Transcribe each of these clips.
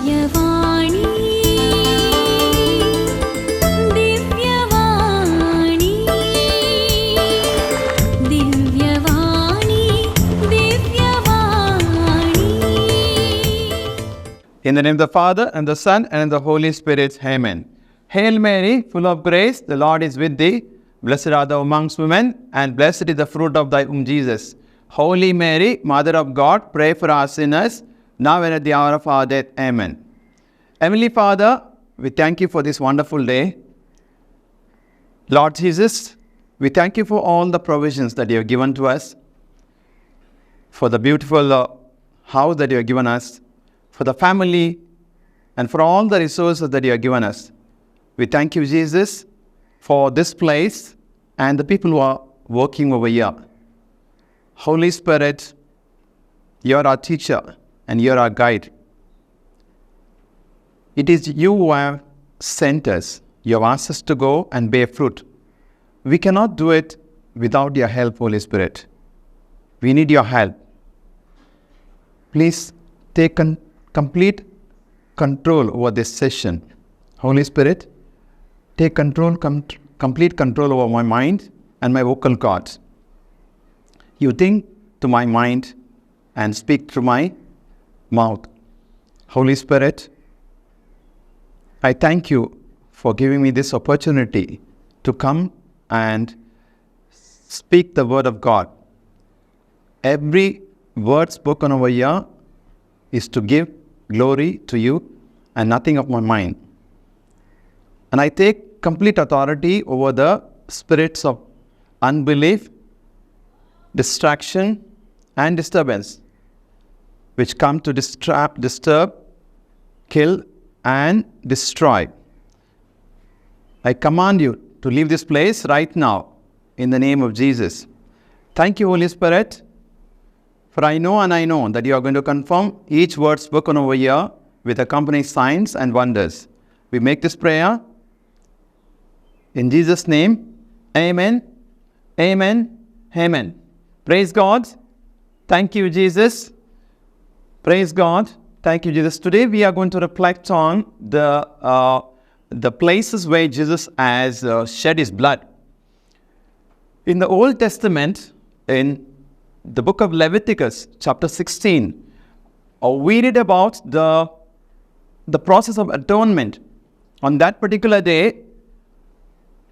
Divyavani, Divyavani, Divyavani, Divyavani. In the name of the Father, and the Son, and the Holy Spirit. Amen. Hail Mary, full of grace, the Lord is with thee. Blessed art thou amongst women, and blessed is the fruit of thy womb, Jesus. Holy Mary, Mother of God, pray for us sinners, now and at the hour of our death. Amen. Heavenly Father, we thank you for this wonderful day. Lord Jesus, we thank you for all the provisions that you have given to us, for the beautiful house that you have given us, for the family, and for all the resources that you have given us. We thank you, Jesus, for this place and the people who are working over here. Holy Spirit, you are our teacher and you are our guide. It is you who have sent us. You have asked us to go and bear fruit. We cannot do it without your help, Holy Spirit. We need your help. Please take complete control over this session. Holy Spirit, take complete control over my mind and my vocal cords. You think to my mind and speak through my mouth. Holy Spirit, I thank you for giving me this opportunity to come and speak the word of God. Every word spoken over here is to give glory to you and nothing of my mind. And I take complete authority over the spirits of unbelief, distraction, and disturbance, which come to disturb, kill, and destroy. I command you to leave this place right now in the name of Jesus. Thank you, Holy Spirit, for I know that you are going to confirm each word spoken over here with accompanying signs and wonders. We make this prayer in Jesus' name. Amen. Amen. Amen. Praise God. Thank you, Jesus. Praise God. Thank you, Jesus. Today we are going to reflect on the places where Jesus has shed his blood. In the Old Testament, in the book of Leviticus, chapter 16, we read about the process of atonement. On that particular day,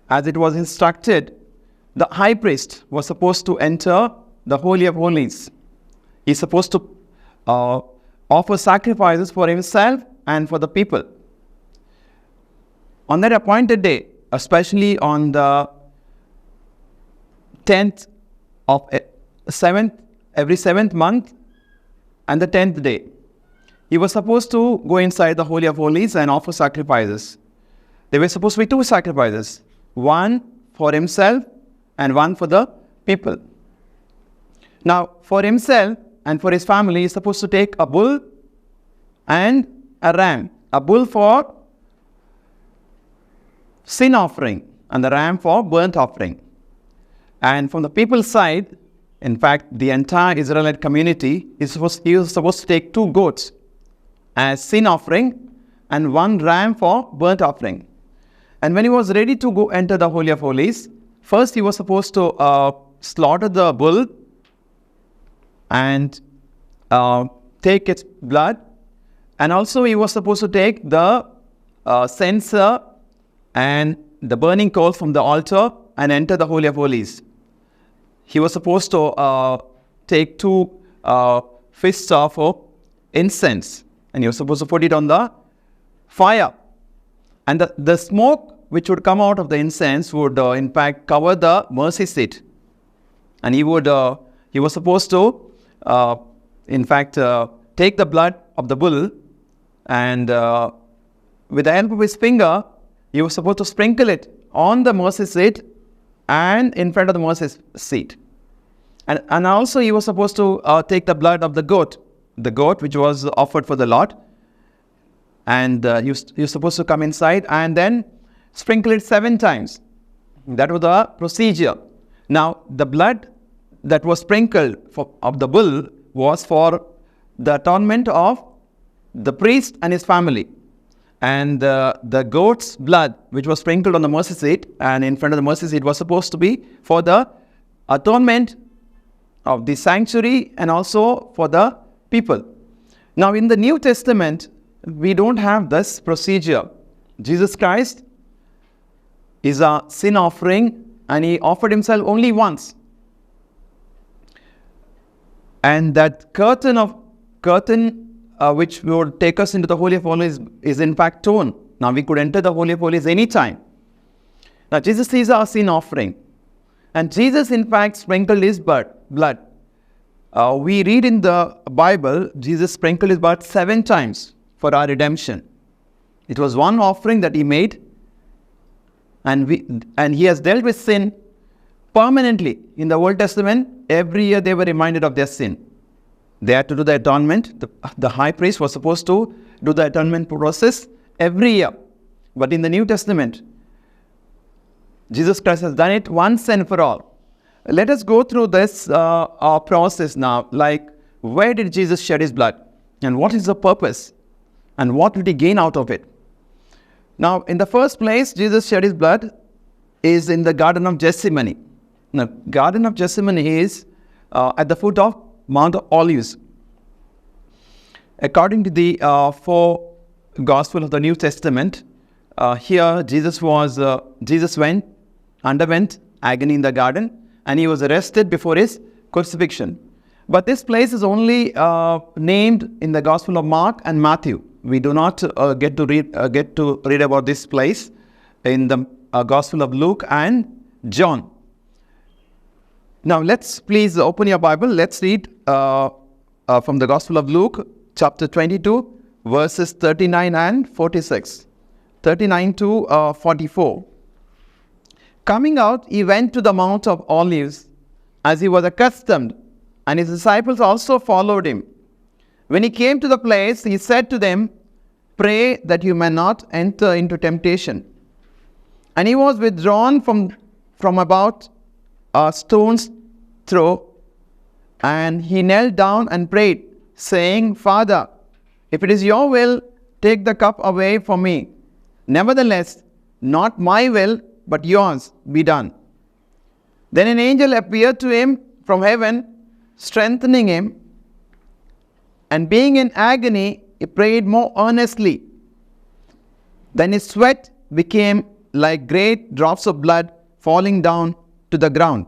as it was instructed, the high priest was supposed to enter the Holy of Holies. He's supposed to offer sacrifices for himself and for the people. On that appointed day, especially on the 10th of every 7th month and the 10th day, he was supposed to go inside the Holy of Holies and offer sacrifices. There were supposed to be 2 sacrifices, one for himself and one for the people. Now, for himself and for his family, he's supposed to take a bull and a ram. A bull for sin offering and the ram for burnt offering. And from the people's side, in fact, the entire Israelite community, he was supposed to take 2 goats as sin offering and 1 ram for burnt offering. And when he was ready to go enter the Holy of Holies, first he was supposed to slaughter the bull and take its blood. And also he was supposed to take the censer and the burning coal from the altar and enter the Holy of Holies. He was supposed to take 2 fists of incense, and he was supposed to put it on the fire. And the smoke which would come out of the incense would in fact cover the mercy seat. And he was supposed to take the blood of the bull and with the help of his finger, he was supposed to sprinkle it on the mercy seat and in front of the mercy seat. And also he was supposed to take the blood of the goat which was offered for the Lord. And you're supposed to come inside and then sprinkle it 7 times. That was the procedure. Now, the blood that was sprinkled of the bull was for the atonement of the priest and his family. And the goat's blood, which was sprinkled on the mercy seat and in front of the mercy seat, was supposed to be for the atonement of the sanctuary and also for the people. Now in the New Testament, we don't have this procedure. Jesus Christ is a sin offering, and he offered himself only once. And that curtain which would take us into the Holy of Holies is in fact torn. Now we could enter the Holy of Holies anytime. Now Jesus is our sin offering. And Jesus in fact sprinkled his blood. We read in the Bible, Jesus sprinkled his blood 7 times for our redemption. It was one offering that he made. And he has dealt with sin permanently. In the Old Testament, every year they were reminded of their sin. They had to do the atonement. The high priest was supposed to do the atonement process every year. But in the New Testament, Jesus Christ has done it once and for all. Let us go through this process now. Like, where did Jesus shed his blood? And what is the purpose? And what did he gain out of it? Now, in the first place, Jesus shed his blood is in the Garden of Gethsemane. Now, Garden of Gethsemane is at the foot of Mount of Olives. According to the 4 Gospels of the New Testament, here Jesus underwent agony in the garden, and he was arrested before his crucifixion. But this place is only named in the Gospel of Mark and Matthew. We do not get to read about this place in the Gospel of Luke and John. Now let's please open your Bible. Let's read from the Gospel of Luke, chapter 22, verses 39 and 46. 39 to 44. Coming out, he went to the Mount of Olives, as he was accustomed, and his disciples also followed him. When he came to the place, he said to them, "Pray that you may not enter into temptation." And he was withdrawn from about a stone's throw, and he knelt down and prayed, saying, "Father, if it is your will, take the cup away from me. Nevertheless, not my will, but yours be done." Then an angel appeared to him from heaven, strengthening him. And being in agony, he prayed more earnestly. Then his sweat became like great drops of blood falling down to the ground.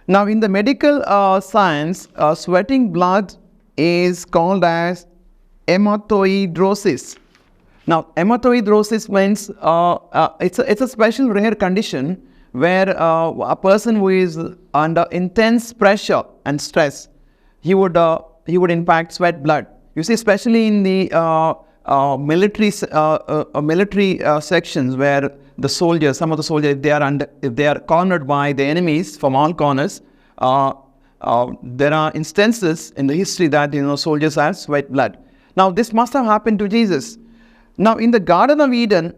Now, in the medical science, sweating blood is called as hematohidrosis. Now, hematohidrosis means it's a special rare condition where a person who is under intense pressure and stress, he would in fact sweat blood. You see, especially in the military sections where some of the soldiers, if they are cornered by the enemies from all corners, there are instances in the history that soldiers have sweat blood. Now, this must have happened to Jesus. Now, in the Garden of Eden,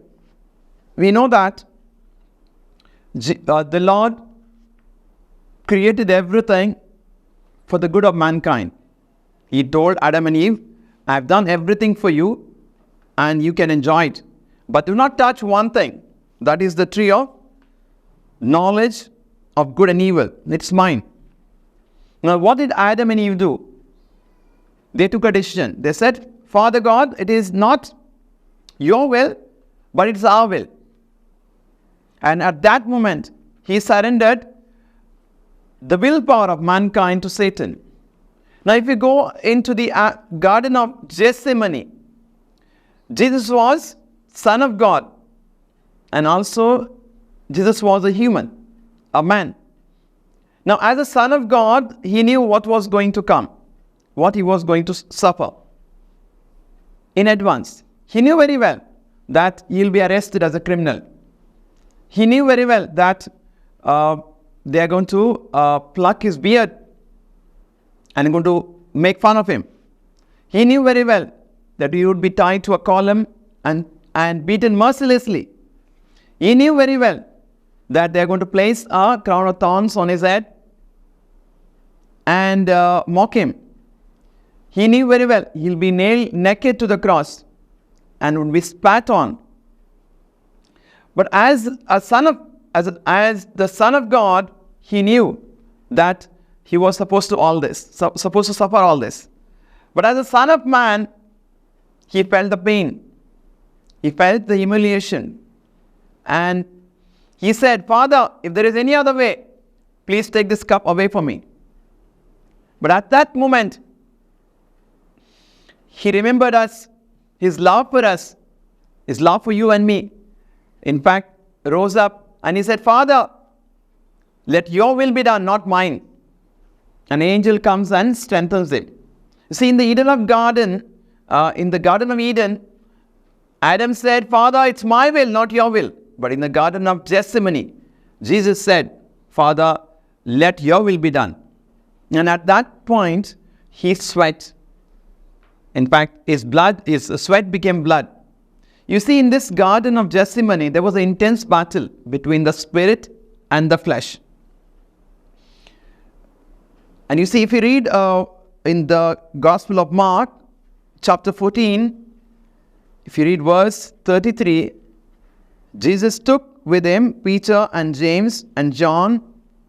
we know that the Lord created everything for the good of mankind. He told Adam and Eve, "I have done everything for you and you can enjoy it. But do not touch one thing. That is the tree of knowledge of good and evil. It's mine." Now, what did Adam and Eve do? They took a decision. They said, "Father God, it is not your will, but it's our will." And at that moment, he surrendered the willpower of mankind to Satan. Now, if we go into the Garden of Gethsemane, Jesus was Son of God, and also Jesus was a human, a man. Now, as a Son of God, he knew what was going to come, what he was going to suffer in advance. He knew very well that he'll be arrested as a criminal. He knew very well that they are going to pluck his beard and going to make fun of him. He knew very well that he would be tied to a column and beaten mercilessly. He knew very well that they are going to place a crown of thorns on his head and mock him. He knew very well he'll be nailed naked to the cross and would be spat on. But as the Son of God, he knew that he was supposed to suffer all this. But as a Son of Man, he felt the pain. He felt the humiliation. And he said, Father, if there is any other way, please take this cup away from me. But at that moment, he remembered us, his love for us, his love for you and me. In fact, rose up and he said, Father, let your will be done, not mine. An angel comes and strengthens him. You see, in the Garden of Eden, Adam said, Father, it's my will, not your will. But in the Garden of Gethsemane, Jesus said, Father, let your will be done. And at that point, he sweat. In fact, his sweat became blood. You see, in this Garden of Gethsemane, there was an intense battle between the spirit and the flesh. And you see, if you read in the Gospel of Mark, chapter 14, if you read verse 33, Jesus took with him Peter and James and John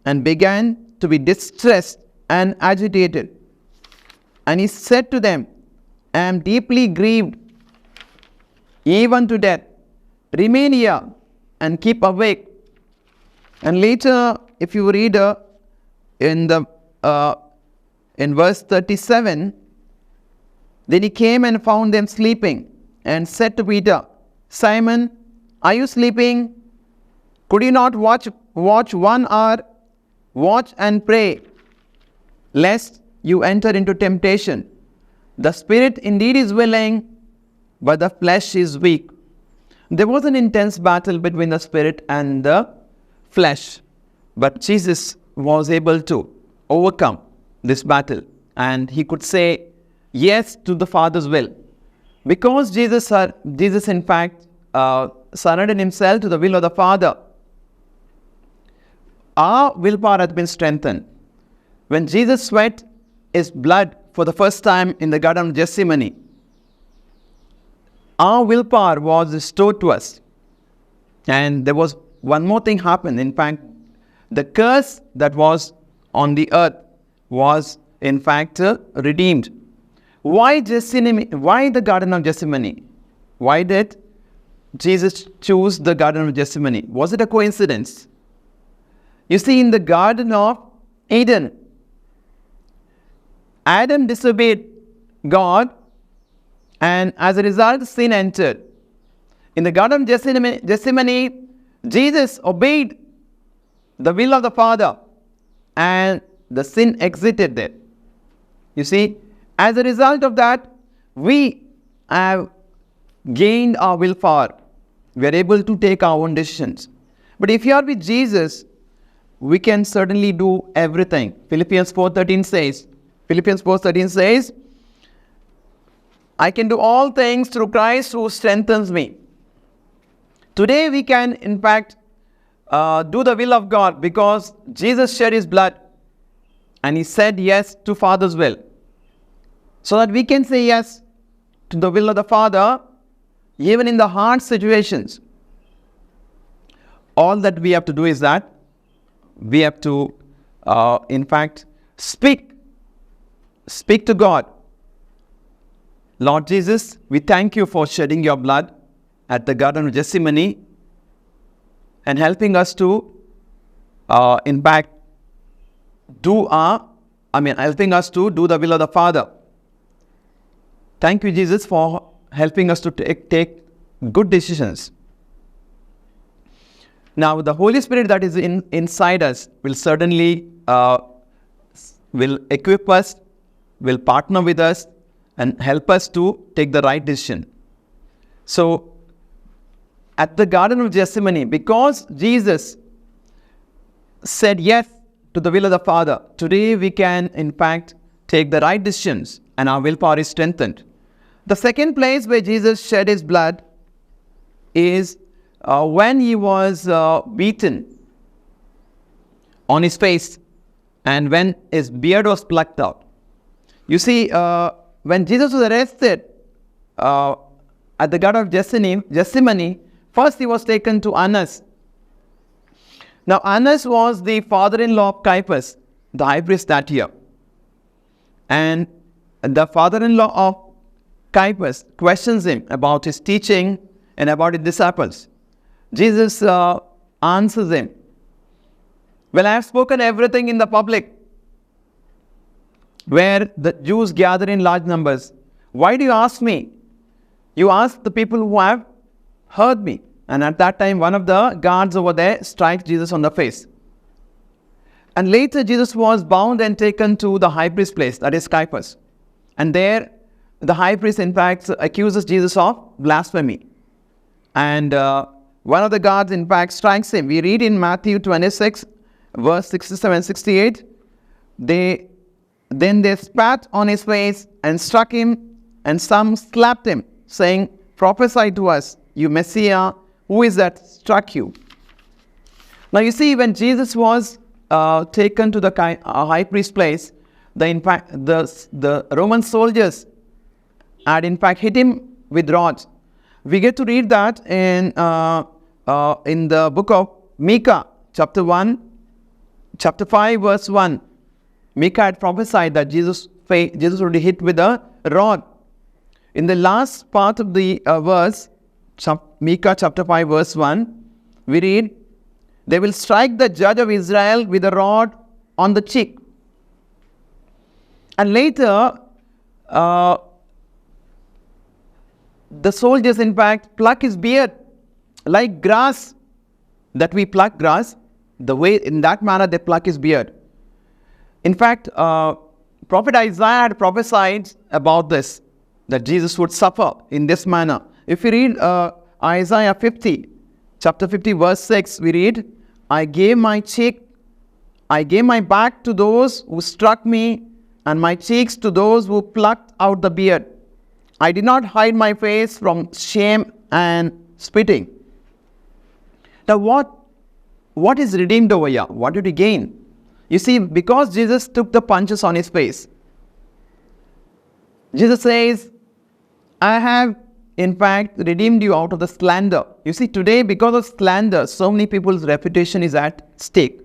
and began to be distressed and agitated. And he said to them, I am deeply grieved, even to death. Remain here and keep awake. And later, if you read in verse 37, then he came and found them sleeping and said to Peter, Simon, are you sleeping? Could you not watch 1 hour? Watch and pray, lest you enter into temptation. The spirit indeed is willing, but the flesh is weak. There was an intense battle between the spirit and the flesh. But Jesus was able to overcome this battle. And he could say yes to the Father's will. Because Jesus in fact surrendered himself to the will of the Father, our willpower has been strengthened. When Jesus sweat his blood for the first time in the Garden of Gethsemane, our willpower was restored to us. And there was one more thing happened. In fact, the curse that was on the earth was in fact redeemed. Why the Garden of Gethsemane? Why did Jesus choose the Garden of Gethsemane? Was it a coincidence? You see, in the Garden of Eden, Adam disobeyed God, and as a result, sin entered. In the Garden of Gethsemane, Jesus obeyed the will of the Father, and the sin exited there. You see, as a result of that, we have gained our willpower. We are able to take our own decisions. But if you are with Jesus, we can certainly do everything. Philippians 4:13 says, I can do all things through Christ who strengthens me. Today we can in fact do the will of God because Jesus shed his blood and he said yes to Father's will. So that we can say yes to the will of the Father even in the hard situations. All that we have to do is that we have to in fact speak to God. Lord Jesus, we thank you for shedding your blood at the Garden of Gethsemane and helping us to in fact helping us to do the will of the Father. Thank you, Jesus, for helping us to take good decisions. Now, the Holy Spirit that is inside us will certainly will equip us, will partner with us, and help us to take the right decision. So, at the Garden of Gethsemane, because Jesus said yes to the will of the Father, today we can in fact take the right decisions and our willpower is strengthened. The second place where Jesus shed his blood is when he was beaten on his face and when his beard was plucked out. You see, when Jesus was arrested at the Garden of Gethsemane, first he was taken to Annas. Now Annas was the father-in-law of Caiaphas, the high priest that year. And the father-in-law of Caiaphas questions him about his teaching and about his disciples. Jesus answers him, well, I have spoken everything in the public, where the Jews gather in large numbers. Why do you ask me? You ask the people who have heard me. And at that time, one of the guards over there strikes Jesus on the face. And later, Jesus was bound and taken to the high priest place, that is Caiaphas. And there, the high priest, in fact, accuses Jesus of blasphemy. And one of the guards, in fact, strikes him. We read in Matthew 26, verse 67, 68, then they spat on his face and struck him, and some slapped him, saying, prophesy to us, you Messiah, who is that struck you? Now you see, when Jesus was taken to the high priest place, the Roman soldiers had in fact hit him with rods. We get to read that in the book of Micah, chapter 5, verse 1. Micah had prophesied that Jesus would be hit with a rod. In the last part of the verse, Micah chapter 5, verse 1, we read, they will strike the judge of Israel with a rod on the cheek. And later, the soldiers, in fact, pluck his beard like grass, that we pluck grass. The way, in that manner, they pluck his beard. In fact, Prophet Isaiah had prophesied about this, that Jesus would suffer in this manner. If you read Isaiah 50, chapter 50, verse 6, we read, I gave my back to those who struck me, and my cheeks to those who plucked out the beard. I did not hide my face from shame and spitting. Now what is redeemed over here? What did he gain? You see, because Jesus took the punches on his face, Jesus says, I have in fact redeemed you out of the slander. You see, today, because of slander, so many people's reputation is at stake.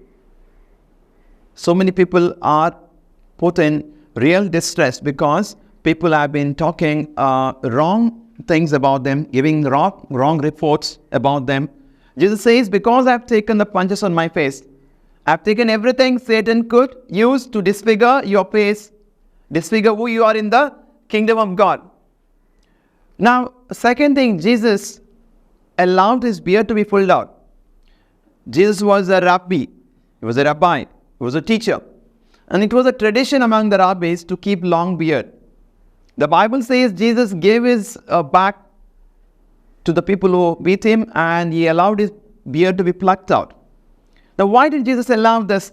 So many people are put in real distress because people have been talking wrong things about them, giving wrong reports about them. Jesus says, because I have taken the punches on my face, I have taken everything Satan could use to disfigure your face, disfigure who you are in the kingdom of God. Now, second thing, Jesus allowed his beard to be pulled out. Jesus was a rabbi. He was a rabbi. He was a teacher. And it was a tradition among the rabbis to keep long beard. The Bible says Jesus gave his back to the people who beat him, and he allowed his beard to be plucked out. Now, why did Jesus allow this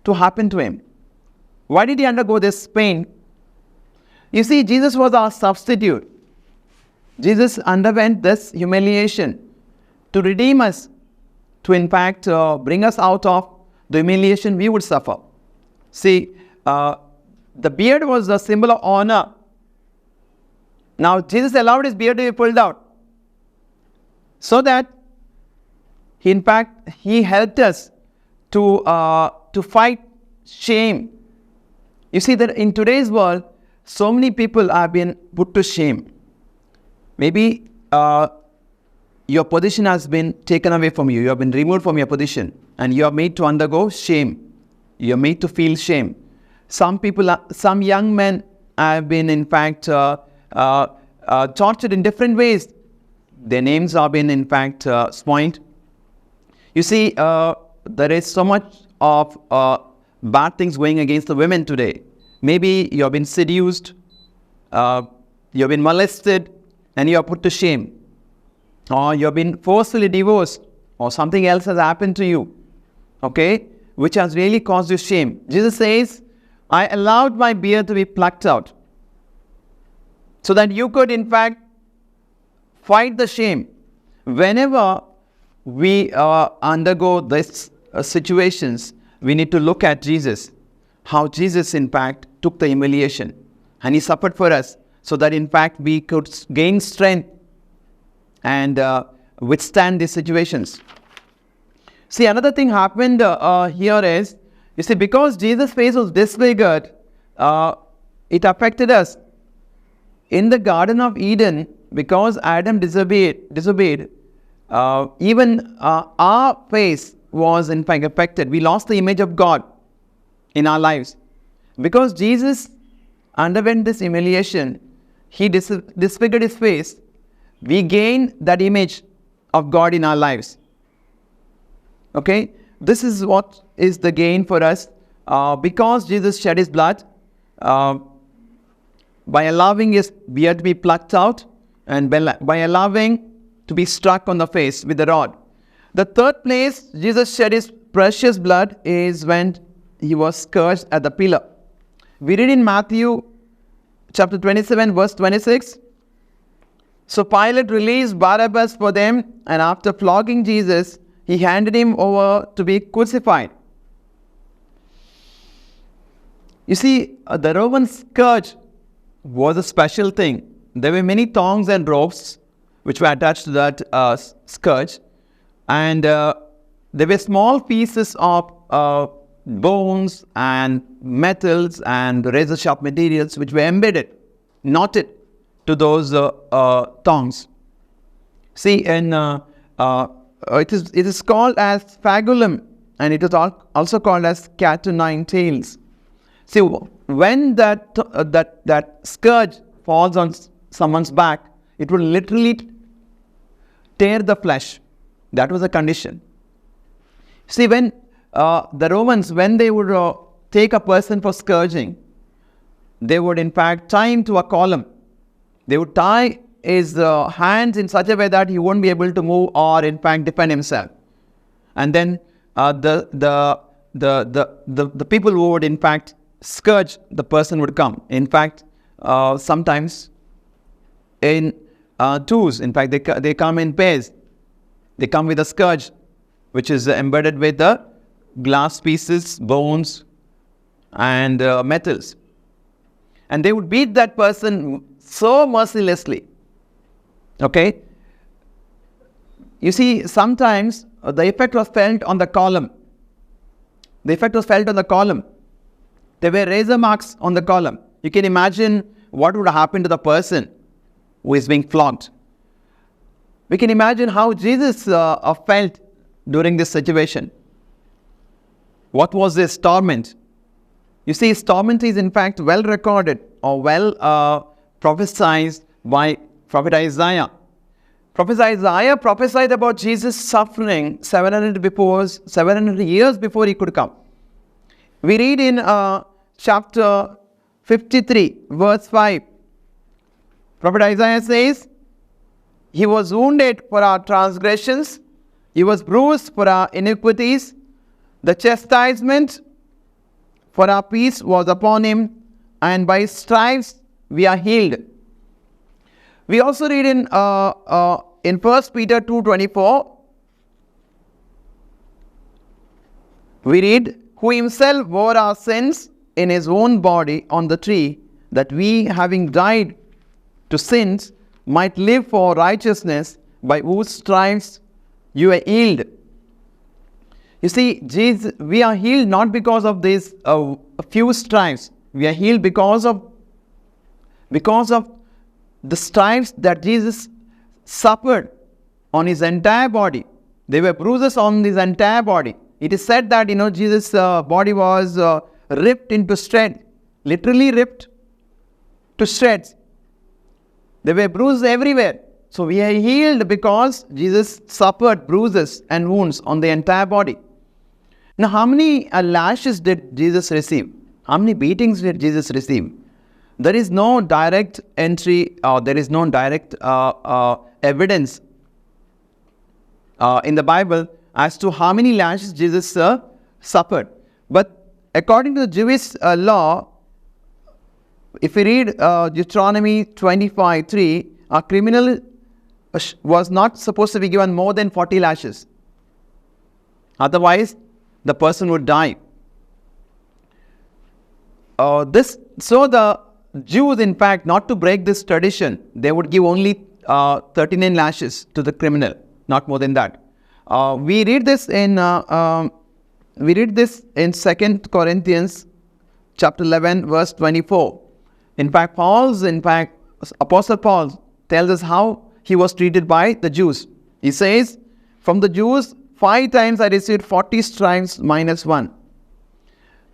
to happen to him? Why did he undergo this pain? You see, Jesus was our substitute. Jesus underwent this humiliation to redeem us, to in fact bring us out of the humiliation we would suffer. See, the beard was a symbol of honor. Now, Jesus allowed his beard to be pulled out so that he helped us to fight shame. You see that in today's world, so many people have been put to shame. Maybe your position has been taken away from you. You have been removed from your position, and you are made to undergo shame. You are made to feel shame. Some young men have been, in fact, tortured in different ways. Their names have been, in fact, spoiled. You see, there is so much of bad things going against the women today. Maybe you have been seduced, you have been molested, and you are put to shame. Or you have been forcefully divorced, or something else has happened to you, okay, which has really caused you shame. Jesus says, I allowed my beard to be plucked out so that you could, in fact, fight the shame. Whenever we undergo these situations, we need to look at Jesus, how Jesus, in fact, took the humiliation, And He suffered for us so that in fact we could gain strength and withstand these situations. See, another thing happened here is, you see, because Jesus' face was disfigured, it affected us. In the Garden of Eden, because Adam disobeyed, even our face was in fact affected. We lost the image of God in our lives. Because Jesus underwent this humiliation, He disfigured His face, we gain that image of God in our lives. Okay? This is what is the gain for us. Because Jesus shed His blood, by allowing His beard to be plucked out, and by allowing to be struck on the face with the rod. The third place Jesus shed His precious blood is when He was scourged at the pillar. We read in Matthew chapter 27 verse 26. So Pilate released Barabbas for them, and after flogging Jesus, he handed Him over to be crucified. You see, the Roman scourge was a special thing. There were many thongs and ropes which were attached to that scourge, and there were small pieces of bones and metals and razor sharp materials which were embedded, knotted to those thongs. See, and it is called as phagulum, and it is also called as cat o' nine tails. See, when that scourge falls on someone's back, it will literally tear the flesh. That was a condition. See, when the Romans, when they would take a person for scourging, they would in fact tie him to a column. They would tie his hands in such a way that he won't be able to move or in fact defend himself. And then the people who would in fact scourge the person would come. In fact, sometimes in twos. In fact, they come in pairs. They come with a scourge, which is embedded with the glass pieces, bones, and metals. And they would beat that person so mercilessly. Okay? You see, sometimes the effect was felt on the column. The effect was felt on the column. There were razor marks on the column. You can imagine what would happen to the person who is being flogged. We can imagine how Jesus felt during this situation. What was his torment? You see, his torment is in fact well recorded or well prophesied by Prophet Isaiah. Prophet Isaiah prophesied about Jesus suffering 700 years before he could come. We read in chapter 53, verse 5. Prophet Isaiah says, "He was wounded for our transgressions, He was bruised for our iniquities. The chastisement for our peace was upon Him, and by His stripes we are healed." We also read in 1 Peter 2:24, we read, "Who Himself bore our sins in His own body on the tree, that we, having died to sins, might live for righteousness, by whose stripes you are healed." You see, Jesus, we are healed not because of these a few stripes. We are healed because of the stripes that Jesus suffered on His entire body. There were bruises on His entire body. It is said that, Jesus' body was ripped into shreds, literally ripped to shreds. There were bruises everywhere. So we are healed because Jesus suffered bruises and wounds on the entire body. Now, how many lashes did Jesus receive? How many beatings did Jesus receive? There is no direct entry, or there is no direct evidence in the Bible as to how many lashes Jesus suffered. But according to the Jewish law, if we read Deuteronomy 25:3, a criminal was not supposed to be given more than 40 lashes. Otherwise, the person would die. Jews, in fact, not to break this tradition, they would give only 39 lashes to the criminal, not more than that. We read this in 2 Corinthians chapter 11, verse 24. In fact, Apostle Paul tells us how he was treated by the Jews. He says, from the Jews, 5 times I received 40 stripes minus 1.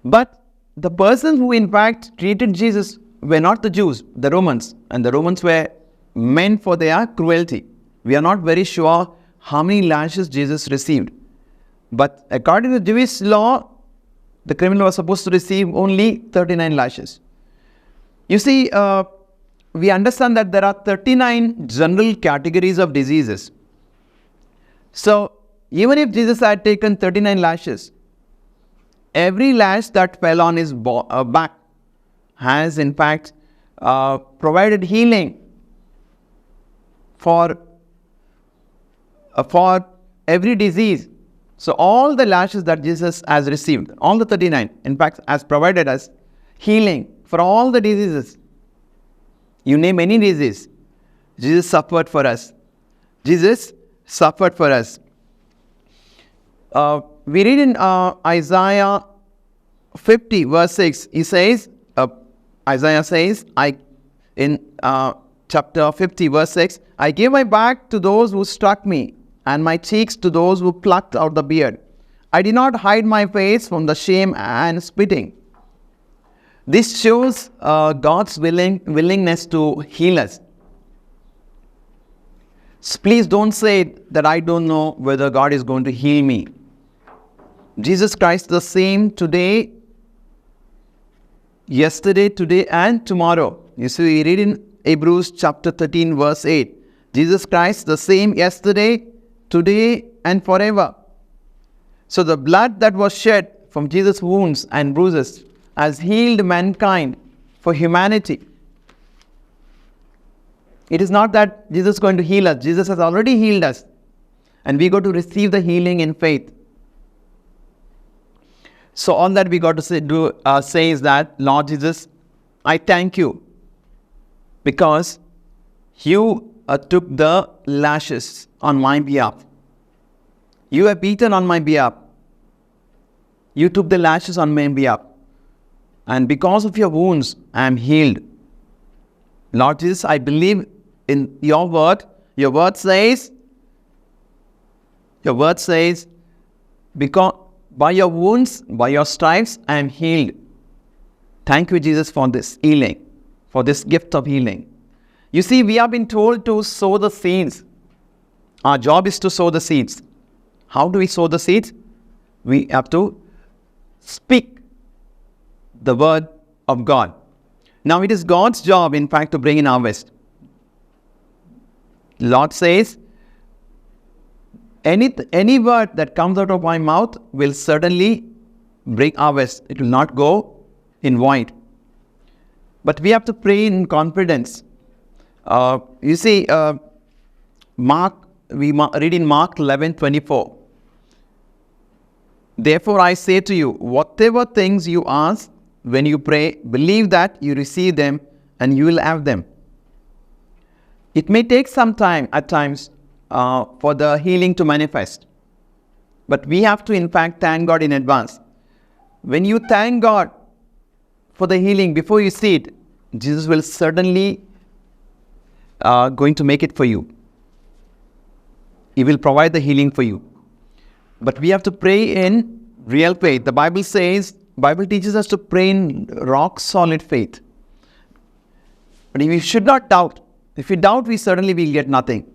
But the person who in fact treated Jesus were not the Jews, the Romans. And the Romans were meant for their cruelty. We are not very sure how many lashes Jesus received. But according to Jewish law, the criminal was supposed to receive only 39 lashes. You see, we understand that there are 39 general categories of diseases. So, even if Jesus had taken 39 lashes, every lash that fell on his back has in fact provided healing for every disease. So all the lashes that Jesus has received, all the 39, in fact, has provided us healing for all the diseases. You name any disease, Jesus suffered for us. Jesus suffered for us. We read in Isaiah 50 verse 6, he says, Isaiah says, in chapter 50 verse 6, I gave my back to those who struck me, and my cheeks to those who plucked out the beard. I did not hide my face from the shame and spitting. This shows God's willingness to heal us. Please don't say that I don't know whether God is going to heal me. Jesus Christ the same today, yesterday, today and tomorrow. You see, we read in Hebrews chapter 13 verse 8. Jesus Christ the same yesterday, today and forever. So the blood that was shed from Jesus' wounds and bruises has healed mankind for humanity. It is not that Jesus is going to heal us. Jesus has already healed us. And we got to receive the healing in faith. So all that we got to say is that, Lord Jesus, I thank you because you took the lashes on my behalf. You were beaten on my behalf. You took the lashes on my behalf. And because of your wounds, I am healed. Lord Jesus, I believe in your word. Your word says, because by your wounds, by your stripes, I am healed. Thank you, Jesus, for this healing, for this gift of healing. You see, we have been told to sow the seeds. Our job is to sow the seeds. How do we sow the seeds? We have to speak the word of God. Now, it is God's job, in fact, to bring in harvest. The Lord says, any word that comes out of my mouth will certainly bring harvest. It will not go in void. But we have to pray in confidence. You see, we read in Mark 11:24. Therefore I say to you, whatever things you ask when you pray, believe that you receive them and you will have them. It may take some time at times for the healing to manifest. But we have to in fact thank God in advance. When you thank God for the healing before you see it, Jesus will certainly going to make it for you. He will provide the healing for you. But we have to pray in real faith. The Bible teaches us to pray in rock solid faith. But we should not doubt. If we doubt, we certainly will get nothing.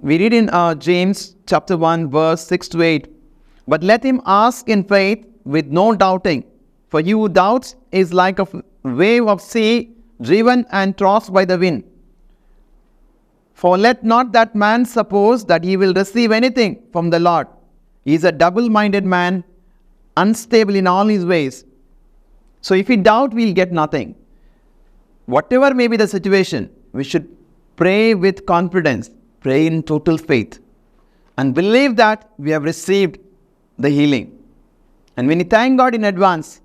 We read in James chapter 1 verse 6 to 8. But let him ask in faith with no doubting. For he who doubts is like a wave of sea driven and tossed by the wind. For let not that man suppose that he will receive anything from the Lord. He is a double-minded man, unstable in all his ways. So if we doubt, we will get nothing. Whatever may be the situation, we should pray with confidence, pray in total faith, and believe that we have received the healing. And when you thank God in advance,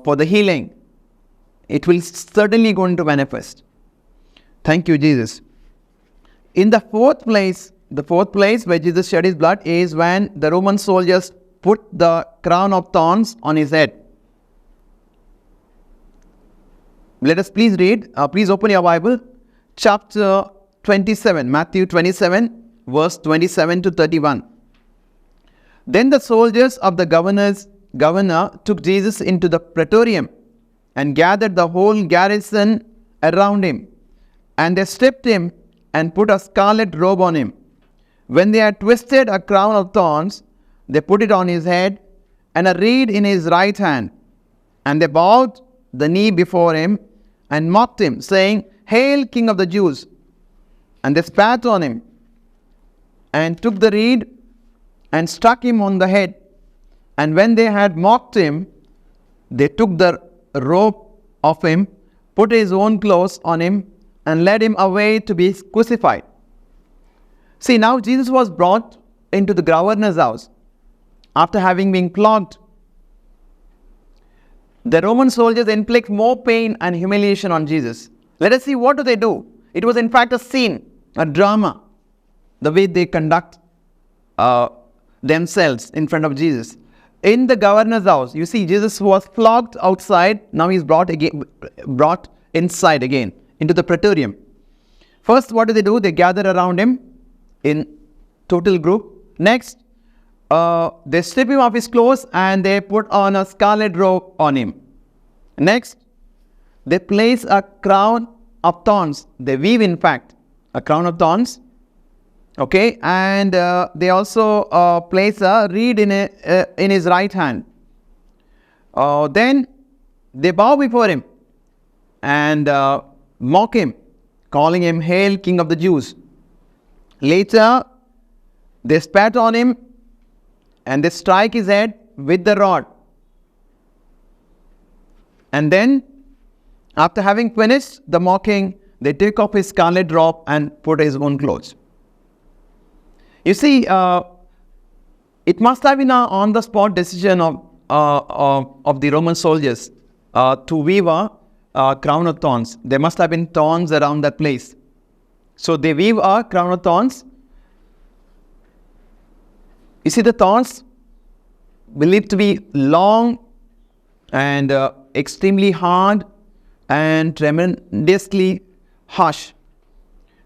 for the healing. It will certainly going to manifest. Thank you, Jesus. In the fourth place where Jesus shed his blood is when the Roman soldiers put the crown of thorns on his head. Let us please read. Please open your Bible. Chapter 27, Matthew 27, verse 27 to 31. Then the soldiers of the governor took Jesus into the praetorium and gathered the whole garrison around him. And they stripped him and put a scarlet robe on him. When they had twisted a crown of thorns, they put it on his head and a reed in his right hand. And they bowed the knee before him and mocked him, saying, "Hail, King of the Jews!" And they spat on him and took the reed and struck him on the head. And when they had mocked him, they took the robe of him, put his own clothes on him, and led him away to be crucified. See, now Jesus was brought into the governor's house after having been flogged. The Roman soldiers inflict more pain and humiliation on Jesus. Let us see what do they do. It was in fact a scene, a drama, the way they conduct themselves in front of Jesus. In the governor's house, you see, Jesus was flogged outside. Now he's brought inside again into the praetorium. First, what do? They gather around him in total group. Next, they strip him of his clothes and they put on a scarlet robe on him. Next, they place a crown of thorns. They weave, in fact, a crown of thorns. Okay, and they also place a reed in his right hand. Then they bow before him and mock him, calling him, "Hail, King of the Jews!" Later, they spat on him and they strike his head with the rod. And then, after having finished the mocking, they take off his scarlet robe and put his own clothes. You see, it must have been an on-the-spot decision of the Roman soldiers to weave a crown of thorns. There must have been thorns around that place. So they weave a crown of thorns. You see, the thorns believed to be long and extremely hard and tremendously harsh.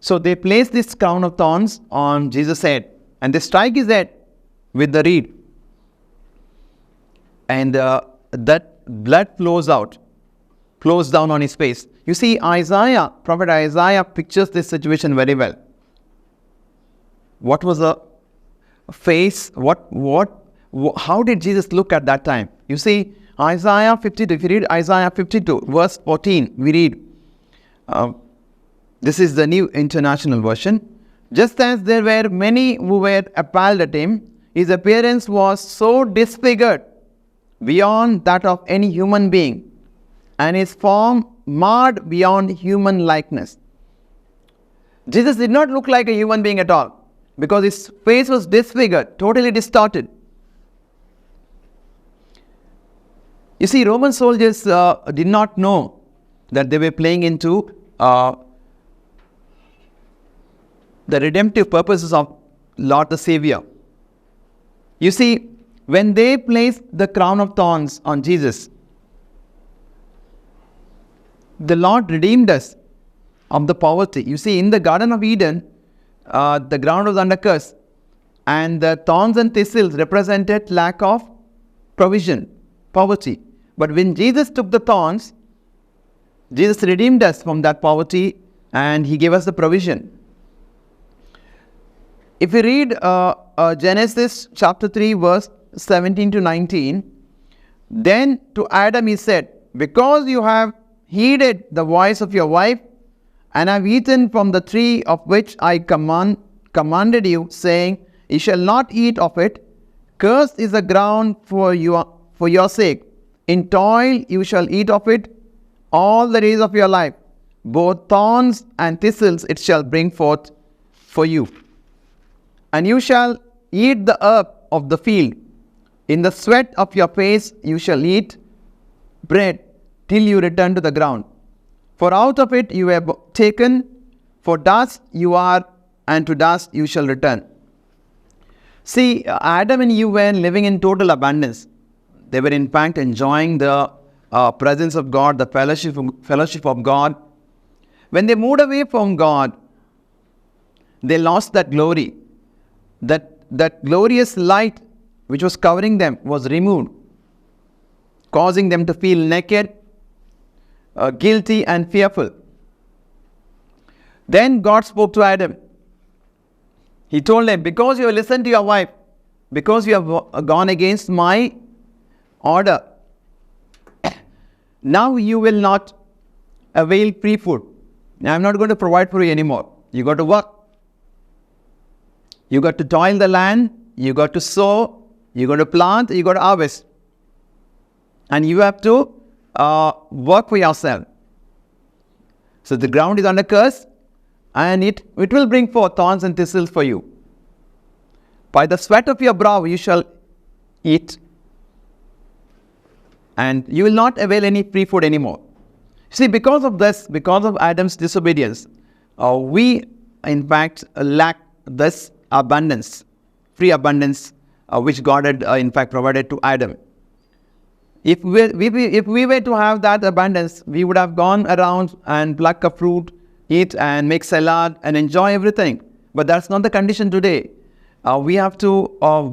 So they place this crown of thorns on Jesus' head and they strike his head with the reed. And that blood flows down on his face. You see, Prophet Isaiah pictures this situation very well. What was the face? How did Jesus look at that time? You see, Isaiah 52, if you read Isaiah 52, verse 14, we read, this is the New International Version. Just as there were many who were appalled at him, his appearance was so disfigured beyond that of any human being, and his form marred beyond human likeness. Jesus did not look like a human being at all, because his face was disfigured, totally distorted. You see, Roman soldiers did not know that they were playing into the redemptive purposes of Lord the Savior. You see, when they placed the crown of thorns on Jesus, the Lord redeemed us of the poverty. You see, in the Garden of Eden, the ground was under curse, and the thorns and thistles represented lack of provision, poverty. But when Jesus took the thorns, Jesus redeemed us from that poverty and he gave us the provision. If we read Genesis chapter 3 verse 17 to 19, then to Adam he said, "Because you have heeded the voice of your wife and have eaten from the tree of which I commanded you, saying, you shall not eat of it, cursed is the ground for your sake. In toil you shall eat of it all the days of your life. Both thorns and thistles it shall bring forth for you. And you shall eat the herb of the field. In the sweat of your face you shall eat bread till you return to the ground. For out of it you were taken, for dust you are, and to dust you shall return. See, Adam and Eve were living in total abundance. They were in fact enjoying the presence of God, the fellowship of God. When they moved away from God, they lost that glory. That glorious light which was covering them was removed, causing them to feel naked, guilty and fearful. Then God spoke to Adam. He told him, because you have listened to your wife, because you have gone against my order, now you will not avail free food. I am not going to provide for you anymore. You got to work. You got to toil the land. You got to sow. You got to plant. You got to harvest. And you have to work for yourself. So the ground is under curse, and it will bring forth thorns and thistles for you. By the sweat of your brow you shall eat, and you will not avail any free food anymore. See, because of this, because of Adam's disobedience, we in fact lack this abundance, free abundance, which God had in fact provided to Adam. If we were to have that abundance, we would have gone around and pluck a fruit, eat and make salad and enjoy everything. But that's not the condition today. We have to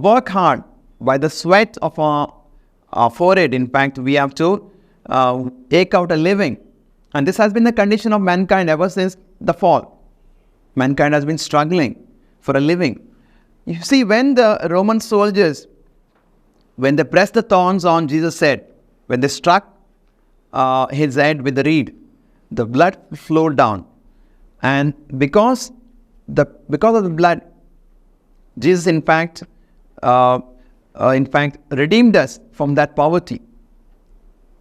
work hard by the sweat of our forehead. In fact, we have to take out a living. And this has been the condition of mankind ever since the fall. Mankind has been struggling for a living. You see, when the Roman soldiers, when they pressed the thorns on Jesus' head, when they struck his head with the reed, the blood flowed down. And because of the blood, Jesus in fact redeemed us from that poverty,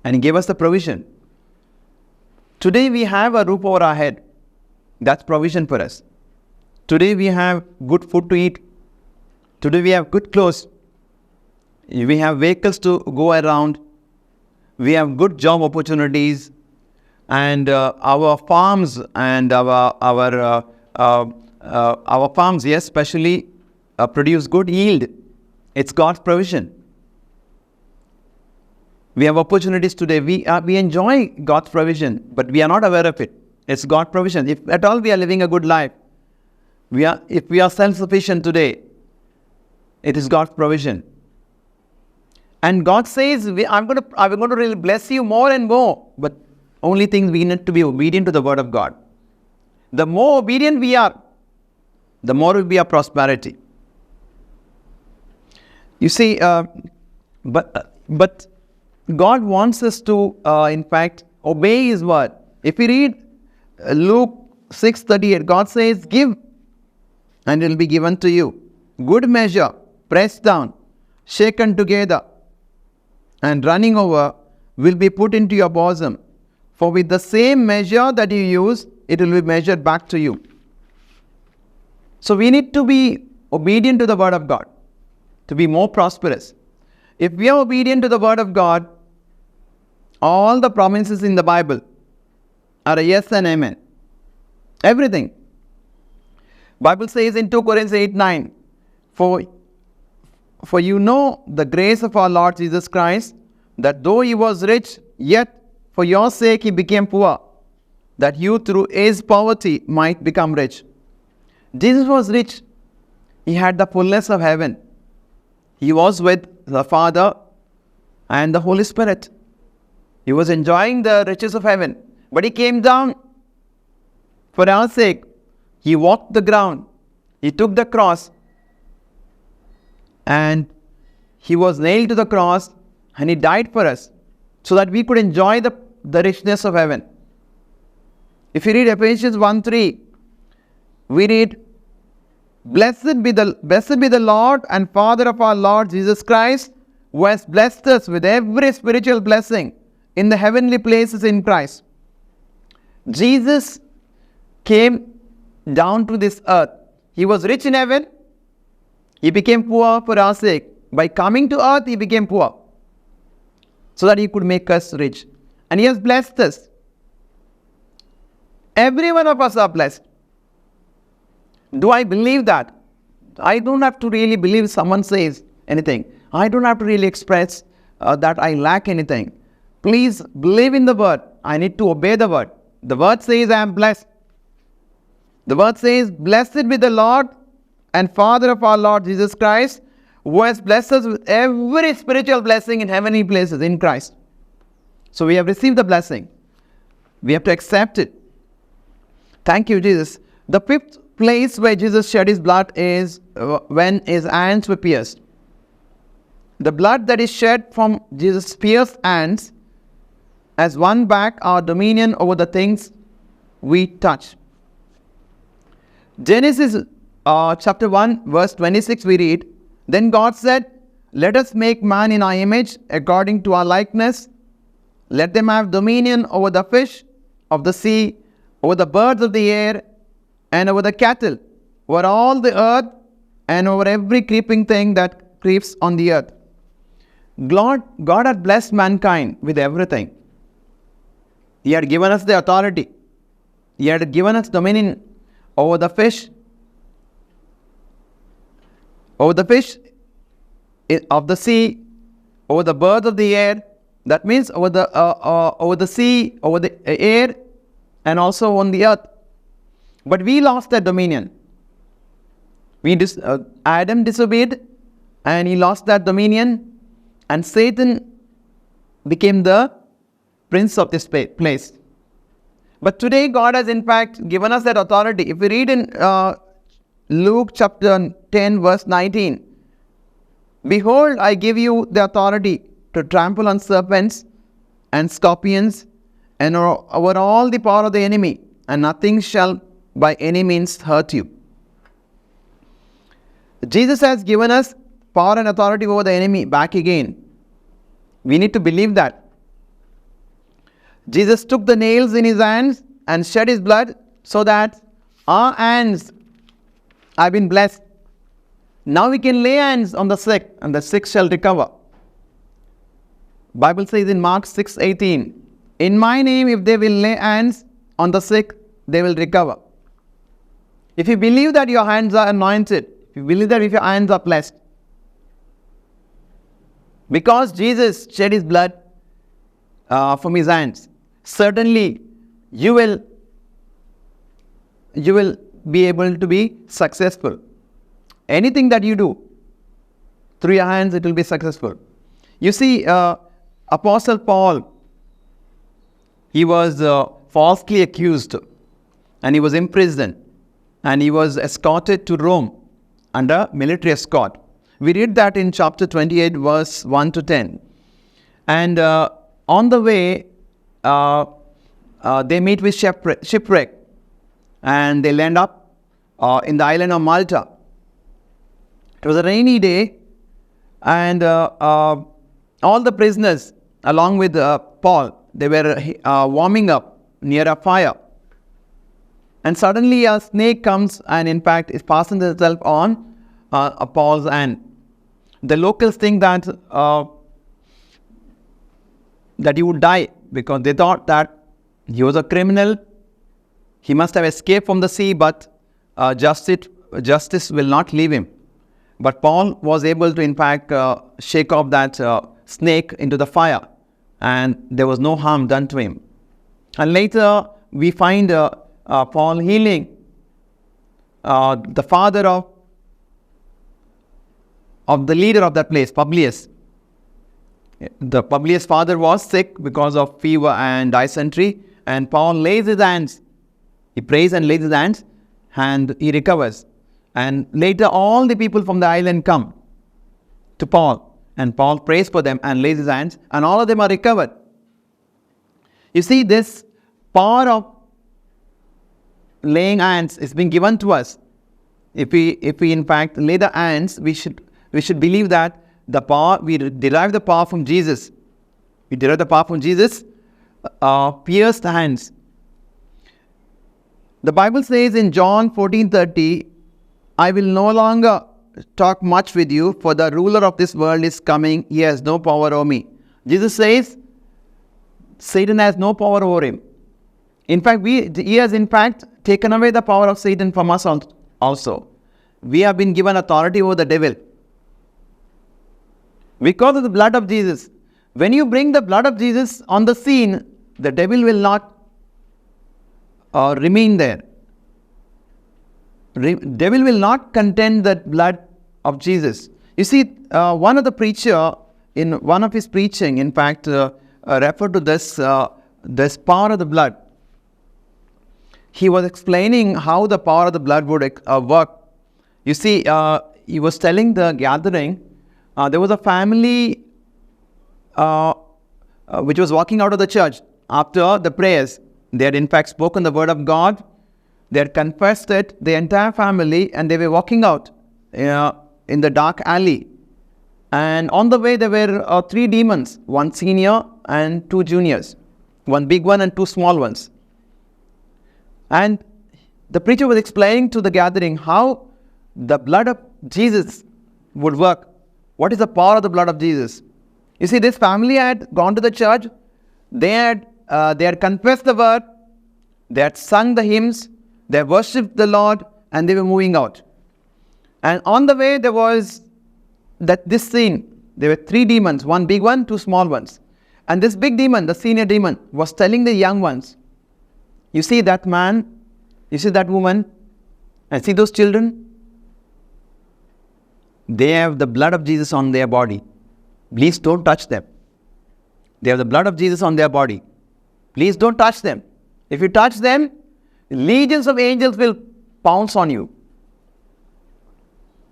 and He gave us the provision. Today we have a roof over our head. That's provision for us. Today we have good food to eat. Today we have good clothes. We have vehicles to go around. We have good job opportunities, and our farms and our farms, yes, especially produce good yield. It's God's provision. We have opportunities today. We enjoy God's provision, but we are not aware of it. It's God's provision. If at all we are living a good life, if we are self-sufficient today, it is God's provision. And God says, I'm going to really bless you more and more. But only thing we need to be obedient to the word of God. The more obedient we are, the more will be our prosperity. You see, but God wants us to, in fact, obey His word. If we read Luke 6:38, God says, give, and it will be given to you. Good measure, pressed down, shaken together, and running over, will be put into your bosom. For with the same measure that you use, it will be measured back to you. So we need to be obedient to the word of God to be more prosperous. If we are obedient to the word of God, all the promises in the Bible are a yes and amen. Everything. Bible says in 2 Corinthians 8:9, For you know the grace of our Lord Jesus Christ, that though He was rich, yet for your sake He became poor, that you through His poverty might become rich. Jesus was rich. He had the fullness of heaven. He was with the Father and the Holy Spirit. He was enjoying the riches of heaven. But He came down for our sake. He walked the ground. He took the cross. And He was nailed to the cross, and He died for us so that we could enjoy the richness of heaven. If you read Ephesians 1:3, we read, Blessed be the Lord and Father of our Lord Jesus Christ, who has blessed us with every spiritual blessing in the heavenly places in Christ. Jesus came down to this earth. He was rich in heaven. He became poor for our sake. By coming to earth, He became poor. so that He could make us rich. And He has blessed us. Every one of us are blessed. Do I believe that? I don't have to really believe someone says anything. I don't have to really express that I lack anything. Please believe in the word. I need to obey the word. The word says I am blessed. The word says, blessed be the Lord and Father of our Lord Jesus Christ, who has blessed us with every spiritual blessing in heavenly places in Christ. So we have received the blessing. We have to accept it. Thank you, Jesus. The fifth place where Jesus shed His blood is when His hands were pierced. The blood that is shed from Jesus' pierced hands has won back our dominion over the things we touch. Genesis chapter 1 verse 26 we read, Then God said, Let us make man in our image according to our likeness. Let them have dominion over the fish of the sea, over the birds of the air, and over the cattle, over all the earth, and over every creeping thing that creeps on the earth. God had blessed mankind with everything. He had given us the authority. He had given us dominion over the fish, of the sea, over the birds of the air. That means over the sea, over the air, and also on the earth. But we lost that dominion. Adam disobeyed, and he lost that dominion, and Satan became the prince of this place. But today God has in fact given us that authority. If we read in Luke chapter 10 verse 19, Behold, I give you the authority to trample on serpents and scorpions and over all the power of the enemy, and nothing shall by any means hurt you. Jesus has given us power and authority over the enemy back again. We need to believe that. Jesus took the nails in His hands and shed His blood so that our hands have been blessed. Now we can lay hands on the sick, and the sick shall recover. Bible says in Mark 6:18, In my name if they will lay hands on the sick, they will recover. If you believe that your hands are anointed, if you believe that if your hands are blessed, because Jesus shed His blood from His hands, certainly you will be able to be successful. Anything that you do through your hands, it will be successful. You see, Apostle Paul, he was falsely accused, and he was imprisoned, and he was escorted to Rome under military escort. We read that in chapter 28 verse 1 to 10. And on the way, they meet with shipwreck, and they land up in the island of Malta. It was a rainy day, and all the prisoners along with Paul, they were warming up near a fire, and suddenly a snake comes and in fact it fastens itself on Paul's hand. The locals think that he would die, because they thought that he was a criminal. He must have escaped from the sea, but justice will not leave him. But Paul was able to in fact shake off that snake into the fire, and there was no harm done to him. And later we find Paul healing the father of the leader of that place, Publius. The Publius' father was sick because of fever and dysentery, and Paul lays his hands. He prays and lays his hands, and he recovers. And later all the people from the island come to Paul, and Paul prays for them and lays his hands, and all of them are recovered. You see, this power of laying hands is being given to us. If we in fact lay the hands, we should believe that the power, we derive the power from Jesus. We derive the power from Jesus, pierced hands. The Bible says in John 14:30, I will no longer talk much with you, for the ruler of this world is coming. He has no power over me. Jesus says, Satan has no power over him. In fact, he has in fact taken away the power of Satan from us also. We have been given authority over the devil. Because of the blood of Jesus. When you bring the blood of Jesus on the scene, the devil will not remain there. Devil will not contend the blood of Jesus. You see, one of the preacher in one of his preaching, in fact, referred to this power of the blood. He was explaining how the power of the blood would work. You see, he was telling the gathering, there was a family which was walking out of the church after the prayers. They had in fact spoken the word of God. They had confessed it, the entire family, and they were walking out in the dark alley. And on the way there were 3 demons, 1 senior and 2 juniors, 1 big one and 2 small ones. And the preacher was explaining to the gathering how the blood of Jesus would work. What is the power of the blood of Jesus? You see, this family had gone to the church. They had confessed the word. They had sung the hymns. They had worshipped the Lord, and they were moving out. And on the way there was this scene. There were 3 demons, 1 big one, 2 small ones. And this big demon, the senior demon, was telling the young ones, you see that man, you see that woman, and see those children? They have the blood of Jesus on their body. Please don't touch them. They have the blood of Jesus on their body. Please don't touch them. If you touch them, legions of angels will pounce on you.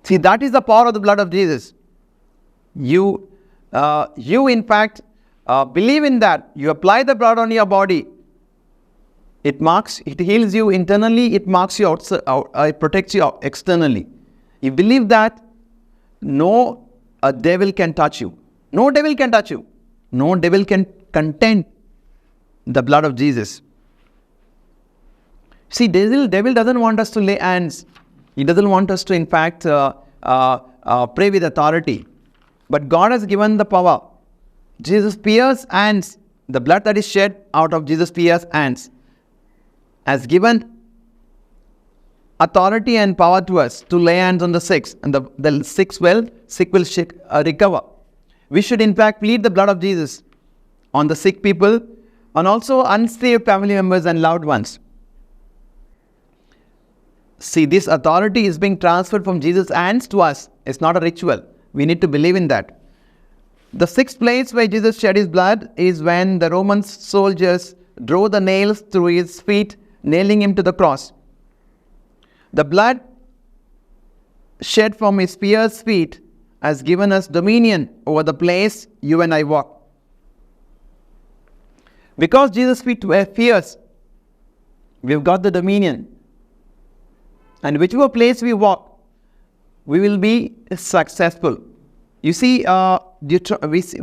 See, that is the power of the blood of Jesus. You in fact believe in that. You apply the blood on your body. It heals you internally. It marks you it protects you externally. You believe that no devil can touch you. No devil can touch you. No devil can contend the blood of Jesus. See, devil doesn't want us to lay hands. He doesn't want us to, in fact, pray with authority. But God has given the power. Jesus' pierced hands, the blood that is shed out of Jesus' pierced hands, has given authority and power to us to lay hands on the sick, and the sick will recover. We should in fact plead the blood of Jesus on the sick people and also unsaved family members and loved ones. See, this authority is being transferred from Jesus' hands to us. It's not a ritual. We need to believe in that. The 6th place where Jesus shed his blood is when the Roman soldiers drove the nails through his feet, nailing him to the cross. The blood shed from his pierced feet has given us dominion over the place you and I walk. Because Jesus' feet were pierced, we've got the dominion. And whichever place we walk, we will be successful. You see, we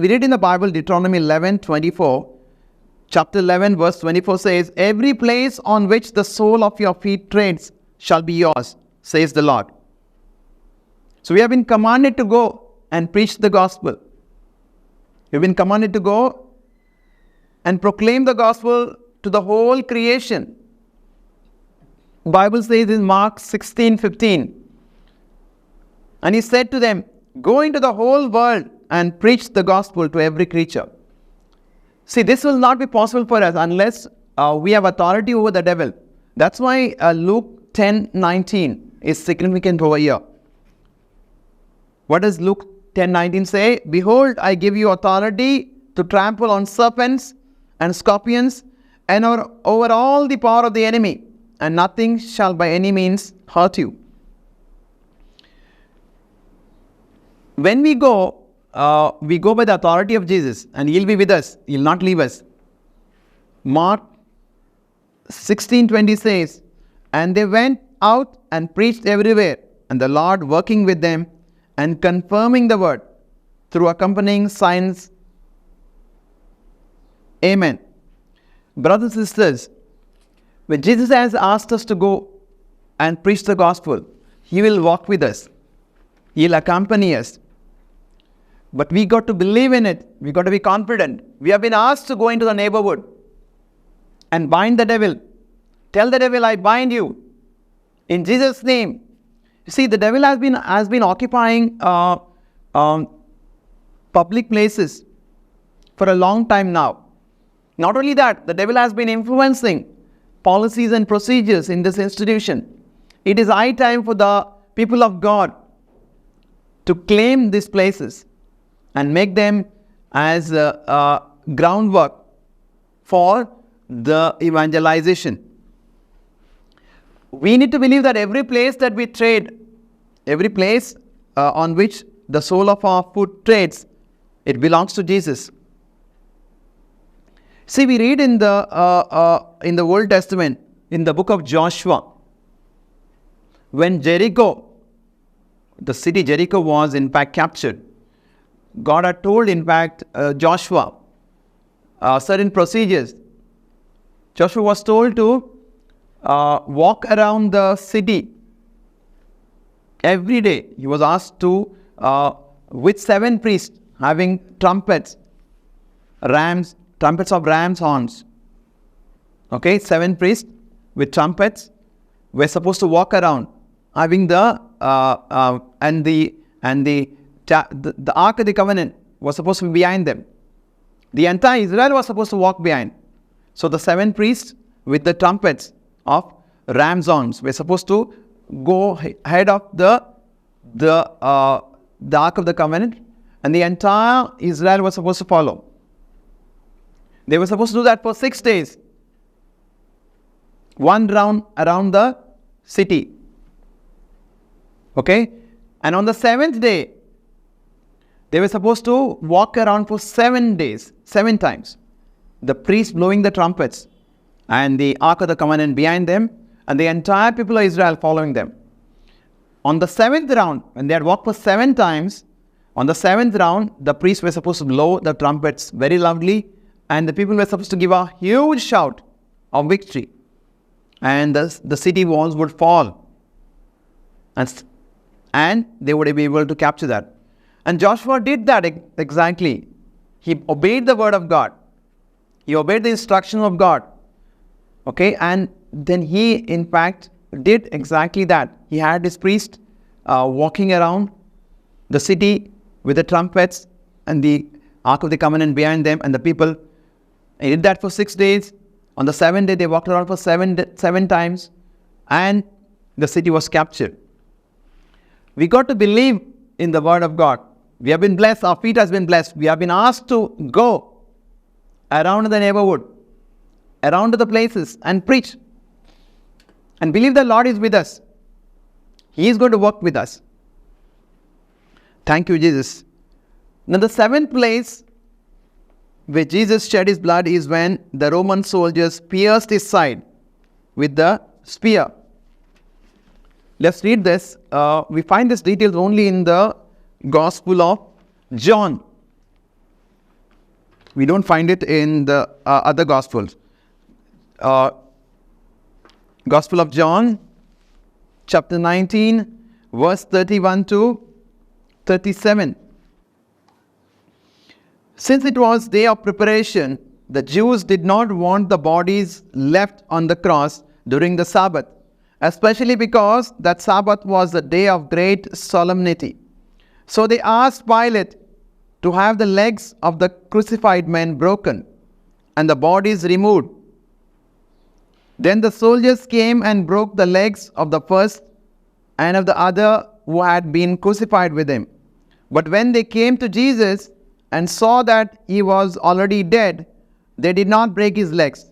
read in the Bible, Deuteronomy 11:24, chapter 11, verse 24 says, every place on which the sole of your feet treads shall be yours, says the Lord. So we have been commanded to go and preach the gospel. We've been commanded to go and proclaim the gospel to the whole creation. The Bible says in Mark 16:15, and he said to them, go into the whole world and preach the gospel to every creature. See, this will not be possible for us unless we have authority over the devil. That's why Luke 10:19 is significant over here. What does Luke 10:19 say? Behold, I give you authority to trample on serpents and scorpions and over all the power of the enemy, and nothing shall by any means hurt you. When we go by the authority of Jesus, and he'll be with us. He'll not leave us. Mark 16:20 says, and they went out and preached everywhere, and the Lord working with them and confirming the word through accompanying signs. Amen. Brothers and sisters, when Jesus has asked us to go and preach the gospel, he will walk with us. He'll accompany us. But we got to believe in it. We got to be confident. We have been asked to go into the neighborhood and bind the devil. Tell the devil, I bind you in Jesus' name. You see, the devil has been occupying public places for a long time now. Not only that, the devil has been influencing policies and procedures in this institution. It is high time for the people of God to claim these places and make them as groundwork for the evangelization. We need to believe that every place that we trade, every place on which the sole of our foot trades, it belongs to Jesus. See, we read in the Old Testament, in the book of Joshua, when Jericho, the city Jericho was in fact captured, God had told in fact Joshua certain procedures. Joshua was told to walk around the city every day. He was asked to, with 7 priests having trumpets of ram's horns. Okay, 7 priests with trumpets were supposed to walk around, having the Ark of the Covenant was supposed to be behind them. The entire Israel was supposed to walk behind. So the 7 priests with the trumpets of ram's horns were supposed to go ahead of the Ark of the Covenant, and the entire Israel was supposed to follow. They were supposed to do that for 6 days. 1 round around the city. Okay? And on the 7th day, they were supposed to walk around for 7 days, 7 times. The priests blowing the trumpets and the Ark of the Covenant behind them, and the entire people of Israel following them. On the 7th round, when they had walked for 7 times, on the 7th round, the priests were supposed to blow the trumpets very loudly, and the people were supposed to give a huge shout of victory. And the city walls would fall. And they would be able to capture that. And Joshua did that exactly. He obeyed the word of God. He obeyed the instruction of God. Okay, and then he in fact did exactly that. He had his priest walking around the city with the trumpets and the Ark of the Covenant behind them and the people. He did that for 6 days. On the 7th day, they walked around for seven times, and the city was captured. We got to believe in the word of God. We have been blessed. Our feet has been blessed. We have been asked to go around the neighborhood, around the places, and preach. And believe the Lord is with us. He is going to work with us. Thank you, Jesus. Now the 7th place where Jesus shed his blood is when the Roman soldiers pierced his side with the spear. Let's read this. We find this details only in the Gospel of John. We don't find it in the other Gospels. Gospel of John, chapter 19, verse 31 to 37. Since it was day of preparation, the Jews did not want the bodies left on the cross during the Sabbath, especially because that Sabbath was a day of great solemnity. So they asked Pilate to have the legs of the crucified men broken and the bodies removed. Then the soldiers came and broke the legs of the first and of the other who had been crucified with him. But when they came to Jesus and saw that he was already dead, they did not break his legs.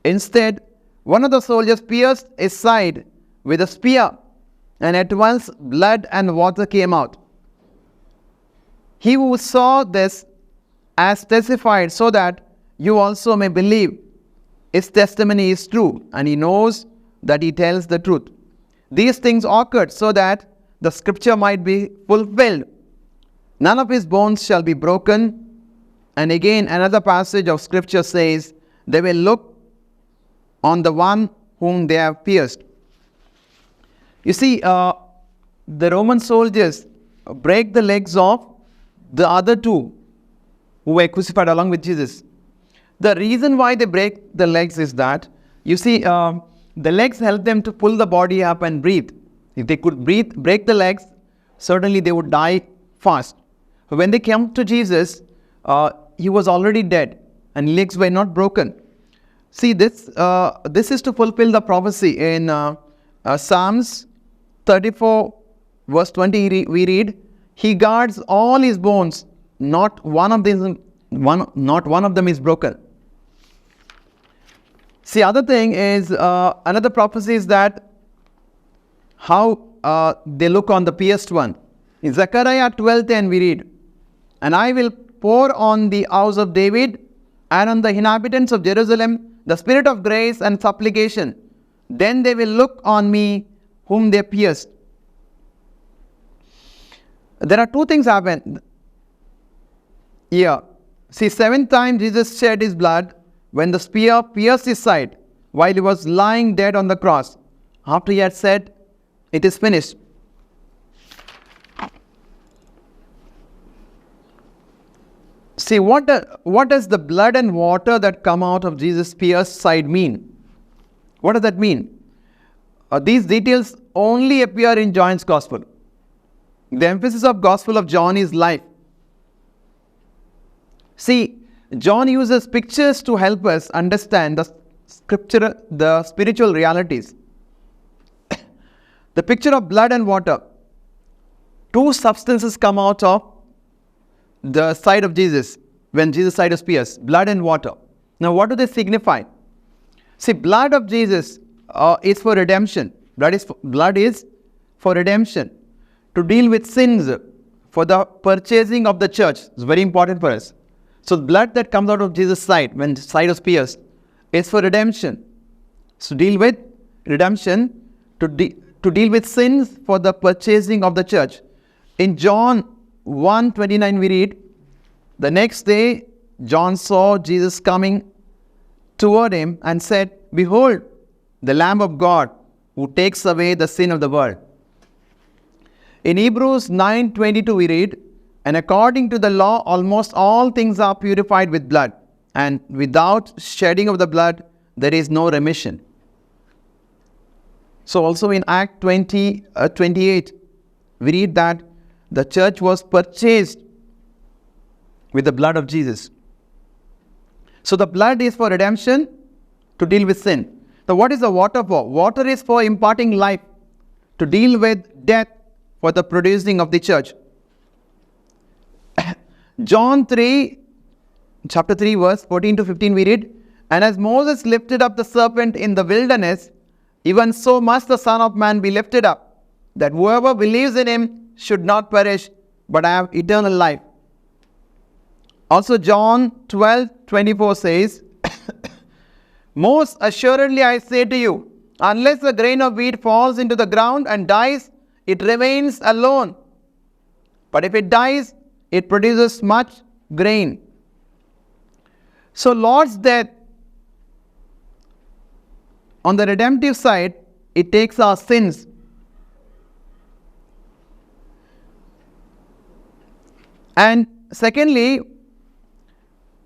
Instead, one of the soldiers pierced his side with a spear, and at once blood and water came out. He who saw this has testified so that you also may believe. His testimony is true, and he knows that he tells the truth. These things occurred so that the scripture might be fulfilled. None of his bones shall be broken. And again, another passage of scripture says, they will look on the one whom they have pierced. You see, the Roman soldiers break the legs of the other two who were crucified along with Jesus. The reason why they break the legs is that, you see, the legs help them to pull the body up and breathe. If they could break the legs, certainly they would die fast. When they came to Jesus, he was already dead and legs were not broken. See, this is to fulfill the prophecy in Psalms 34 verse 20. We read, "He guards all his bones; not one of them is broken." See, other thing is, another prophecy is that how they look on the pierced one. In Zechariah 12:10 we read, "And I will pour on the house of David and on the inhabitants of Jerusalem the spirit of grace and supplication. Then they will look on me whom they pierced." There are two things happen here. See, 7th time Jesus shed his blood when the spear pierced his side while he was lying dead on the cross, after he had said, "It is finished." See, what does the blood and water that come out of Jesus' pierced side mean? What does that mean? These details only appear in John's Gospel. The emphasis of Gospel of John is life. See, John uses pictures to help us understand the spiritual realities. The picture of blood and water. Two substances come out of the side of Jesus when Jesus' side was pierced, blood and water. Now, what do they signify? See, blood of Jesus is for redemption. Blood is for redemption, to deal with sins, for the purchasing of the church. It's very important for us. So, the blood that comes out of Jesus' side when his side was pierced is for redemption. So, deal with redemption, to deal with sins, for the purchasing of the church. In John 1:29 we read, "The next day John saw Jesus coming toward him and said, 'Behold, the Lamb of God who takes away the sin of the world.'" In Hebrews 9:22 we read, "And according to the law, almost all things are purified with blood, and without shedding of the blood, there is no remission." So also in Act 28, we read that the church was purchased with the blood of Jesus. So the blood is for redemption, to deal with sin. Now what is the water for? Water is for imparting life, to deal with death, for the producing of the church. John 3, chapter 3, verse 14 to 15 we read, "And as Moses lifted up the serpent in the wilderness, even so must the Son of Man be lifted up, that whoever believes in him should not perish, but have eternal life." Also John 12:24 says, "Most assuredly I say to you, unless a grain of wheat falls into the ground and dies, it remains alone. But if it dies, it produces much grain." So Lord's death, on the redemptive side, it takes our sins. And secondly,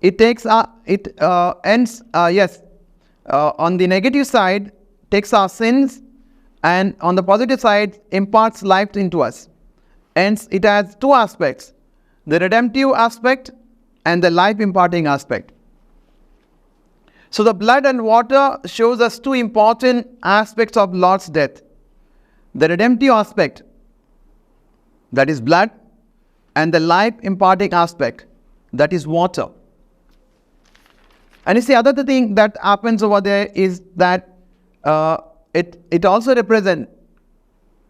it takes on the negative side, takes our sins, and on the positive side, imparts life into us. Hence, it has two aspects, the redemptive aspect and the life imparting aspect. So the blood and water shows us two important aspects of Lord's death. The redemptive aspect, that is blood, and the life imparting aspect, that is water. And you see, other thing that happens over there is that it also represents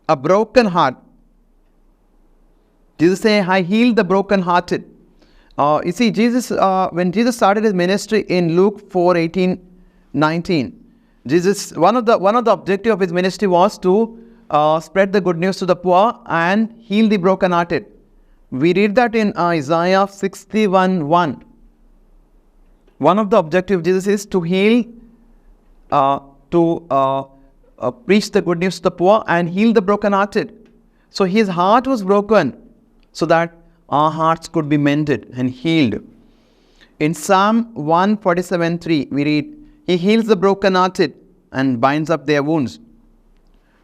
a broken heart. Jesus say, "I heal the broken-hearted." You see, Jesus, when Jesus started his ministry in Luke 4:18-19, Jesus, one of the objective of his ministry was to spread the good news to the poor and heal the broken-hearted. We read that in Isaiah 61:1. One of the objectives of Jesus is to heal, preach the good news to the poor and heal the broken-hearted. So his heart was broken, so that our hearts could be mended and healed. In Psalm 147:3, we read, He heals the brokenhearted and binds up their wounds.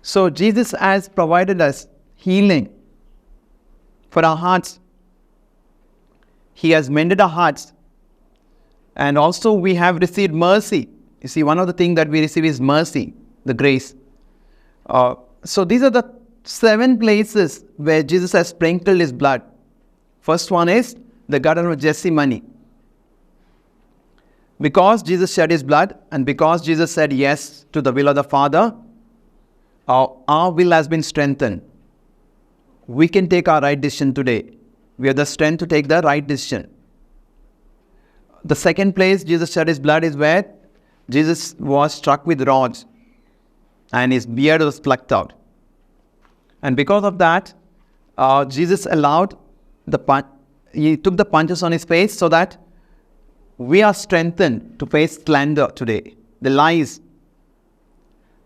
So Jesus has provided us healing for our hearts. He has mended our hearts. And also we have received mercy. You see, one of the things that we receive is mercy, the grace. So these are the 7 places where Jesus has sprinkled His blood. First one is the Garden of Gethsemane. Because Jesus shed His blood and because Jesus said yes to the will of the Father, our will has been strengthened. We can take our right decision today. We have the strength to take the right decision. The second place Jesus shed His blood is where Jesus was struck with rods and His beard was plucked out. And because of that, Jesus allowed He took the punches on His face so that we are strengthened to face slander today, the lies.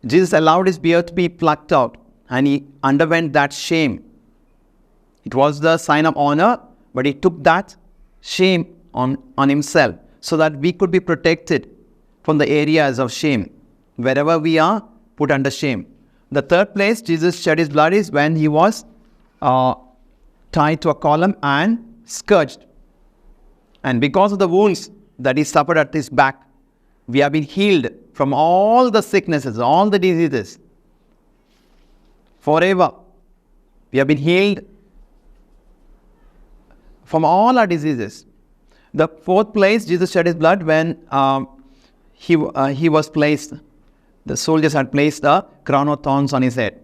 Jesus allowed His beard to be plucked out and He underwent that shame. It was the sign of honor, but He took that shame on Himself so that we could be protected from the areas of shame, wherever we are put under shame. The third place Jesus shed His blood is when He was tied to a column and scourged. And because of the wounds that He suffered at His back, we have been healed from all the sicknesses, all the diseases. Forever. We have been healed from all our diseases. The fourth place, Jesus shed His blood when he was placed, the soldiers had placed a crown of thorns on His head.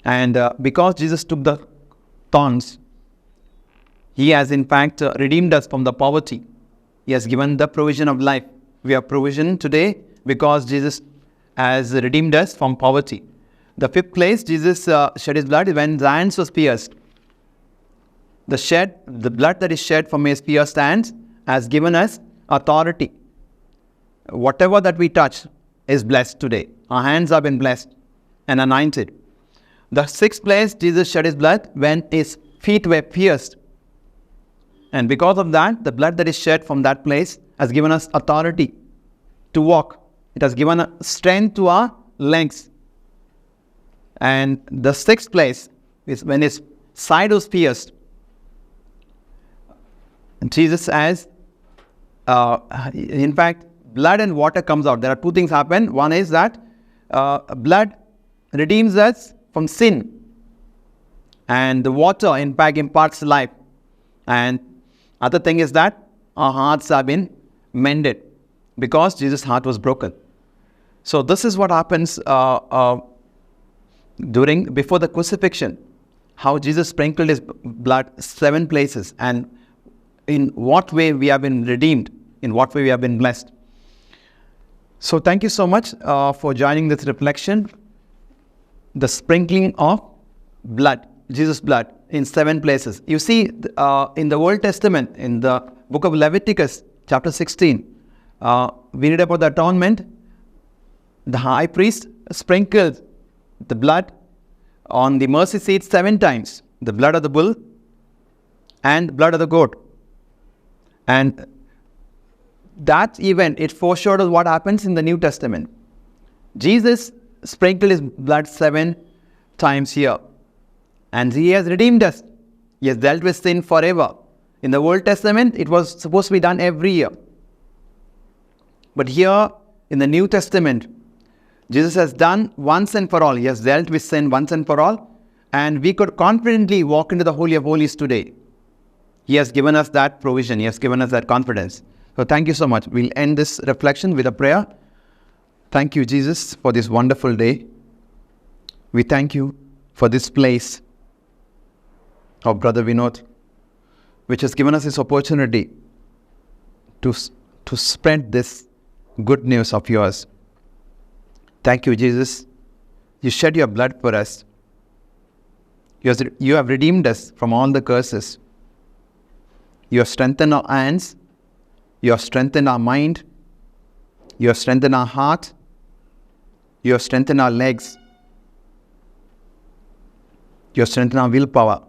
And because Jesus took the thorns, He has in fact redeemed us from the poverty. He has given the provision of life. We have provision today because Jesus has redeemed us from poverty. The fifth place Jesus shed His blood is when His hands was pierced. The blood that is shed from His pierced hands has given us authority. Whatever that we touch is blessed today. Our hands have been blessed and anointed. The sixth place Jesus shed His blood when His feet were pierced. And because of that, the blood that is shed from that place has given us authority to walk. It has given strength to our legs. And the sixth place is when His side was pierced. And Jesus has, in fact, blood and water comes out. There are 2 things happen. One is that blood redeems us from sin. And the water, in fact, imparts life. And other thing is that our hearts have been mended because Jesus' heart was broken. So this is what happens before the crucifixion. How Jesus sprinkled His blood 7 places, and in what way we have been redeemed, in what way we have been blessed. So thank you so much for joining this reflection. The sprinkling of blood, Jesus' blood, in 7 places. You see, in the Old Testament, in the book of Leviticus, chapter 16, we read about the atonement. The high priest sprinkled the blood on the mercy seat 7 times. The blood of the bull and the blood of the goat. And that event, it foreshadows what happens in the New Testament. Jesus sprinkled His blood 7 times here. And He has redeemed us. He has dealt with sin forever. In the Old Testament, it was supposed to be done every year. But here, in the New Testament, Jesus has done once and for all. He has dealt with sin once and for all. And we could confidently walk into the Holy of Holies today. He has given us that provision. He has given us that confidence. So thank you so much. We'll end this reflection with a prayer. Thank you, Jesus, for this wonderful day. We thank you for this place of Brother Vinod, which has given us this opportunity to spread this good news of yours. Thank you, Jesus. You shed your blood for us. You have redeemed us from all the curses. You have strengthened our hands. You have strengthened our mind. You have strengthened our heart. You have strengthened our legs. You have strengthened our willpower.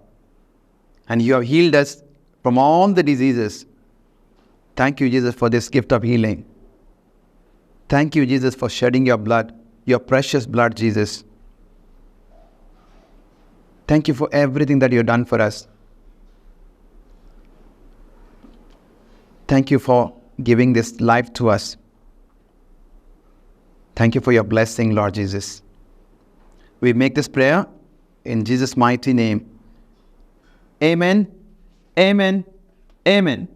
And you have healed us from all the diseases. Thank you, Jesus, for this gift of healing. Thank you, Jesus, for shedding your blood, your precious blood, Jesus. Thank you for everything that you've done for us. Thank you for giving this life to us. Thank you for your blessing, Lord Jesus. We make this prayer in Jesus' mighty name. Amen. Amen. Amen.